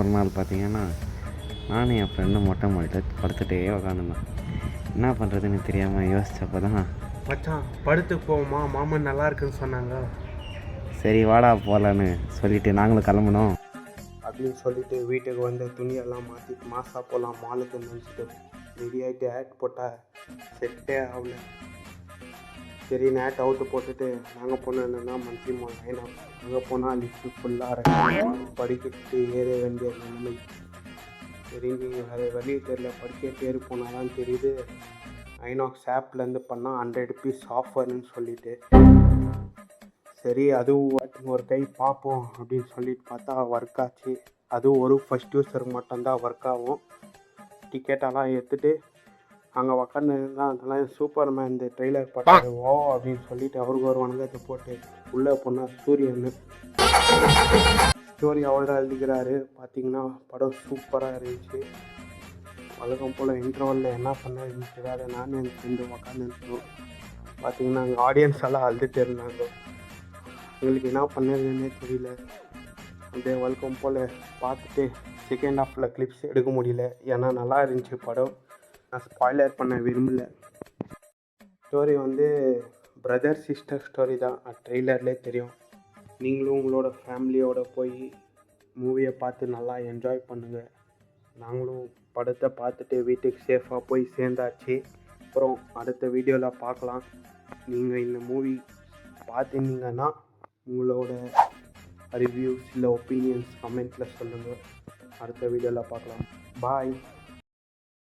ஒரு நாள் பார்த்தீங்கன்னா நானும் என் ஃப்ரெண்டும் மொட்டை மாடியில் படுத்துகிட்டே உக்காந்துருந்தோம். என்ன பண்ணுறதுன்னு தெரியாமல் யோசிச்சப்போ தான், மச்சான் படுத்து போவோமா, மாமன் நல்லா இருக்குன்னு சொன்னாங்க, சரி வாடா போகலான்னு சொல்லிவிட்டு நாங்களும் கிளம்புனோம். அப்படின்னு சொல்லிட்டு வீட்டுக்கு வந்து துணியெல்லாம் மாற்றி மாசா போகலாம் மாலுக்கு நினச்சிட்டு ரெடி ஆகிட்டு ஆட் போட்டால் செட்டே ஆகல. சரி நேட் அவுட்டு போட்டுட்டு நாங்கள் போனோம் என்னென்னா மந்த்லி மால் ஐநாக்ஸ். அங்கே போனால் லிஃப்ட்டு ஃபுல்லாக படிக்கட்டு ஏற வேண்டிய நிலைமை. சரி நீங்கள் வேறு வெளியே தெரியல, படிக்கட்டு ஏறி போனால் தான் தெரியுது ஐநாக்ஸ் ஆப்லேருந்து பண்ணால் 100 rupees ஆஃபர்னு சொல்லிட்டு, சரி அதுவும் ஒரு கை பார்ப்போம் அப்படின்னு சொல்லிட்டு பார்த்தா ஒர்க் ஆச்சு. அதுவும் ஒரு ஃபஸ்ட் யூஸருக்கு மட்டும்தான் ஒர்க் ஆகும். டிக்கெட்டெல்லாம் எடுத்துகிட்டு அங்கே உக்காந்து தான் அதெல்லாம் சூப்பர் மேன் இந்த ட்ரெய்லர் பார்த்தாரு ஓ அப்படின்னு சொல்லிட்டு அவருக்கு ஒரு வணக்கத்தை போட்டு உள்ளே போனால் சூரியன் ஸ்டோரி அவர் தான் எழுதிக்கிறாரு. பார்த்தீங்கன்னா படம் சூப்பராக இருந்துச்சு. வழக்கம் போல் இன்டர்வலில் என்ன பண்ண தெரியாத நான் என் ஃப்ரெண்டு உக்காந்துருந்தோம். பார்த்தீங்கன்னா அங்கே ஆடியன்ஸ் எல்லாம் அழுதுட்டு இருந்தாங்க. எங்களுக்கு என்ன பண்ணதுன்னே தெரியல. அப்படியே வழக்கம் போல் பார்த்துட்டு செகண்ட் ஹாஃபில் கிளிப்ஸ் எடுக்க முடியல, ஏன்னா நல்லா இருந்துச்சு படம். நான் ஸ்பாய்லர் பண்ண விரும்பலை. ஸ்டோரி வந்து பிரதர் சிஸ்டர் ஸ்டோரி தான், ட்ரெய்லர்லேயே தெரியும். நீங்களும் உங்களோட ஃபேமிலியோடு போய் மூவியை பார்த்து நல்லா என்ஜாய் பண்ணுங்கள். நாங்களும் படத்தை பார்த்துட்டு வீட்டுக்கு சேஃபாக போய் சேர்ந்தாச்சு. அப்புறம் அடுத்த வீடியோவில் பார்க்கலாம். நீங்கள் இந்த மூவி பார்த்துருந்தீங்கன்னா உங்களோட ரிவ்யூஸ் இல்லை ஒப்பீனியன்ஸ் கமெண்ட்டில் சொல்லுங்கள். அடுத்த வீடியோவில் பார்க்கலாம். பாய்.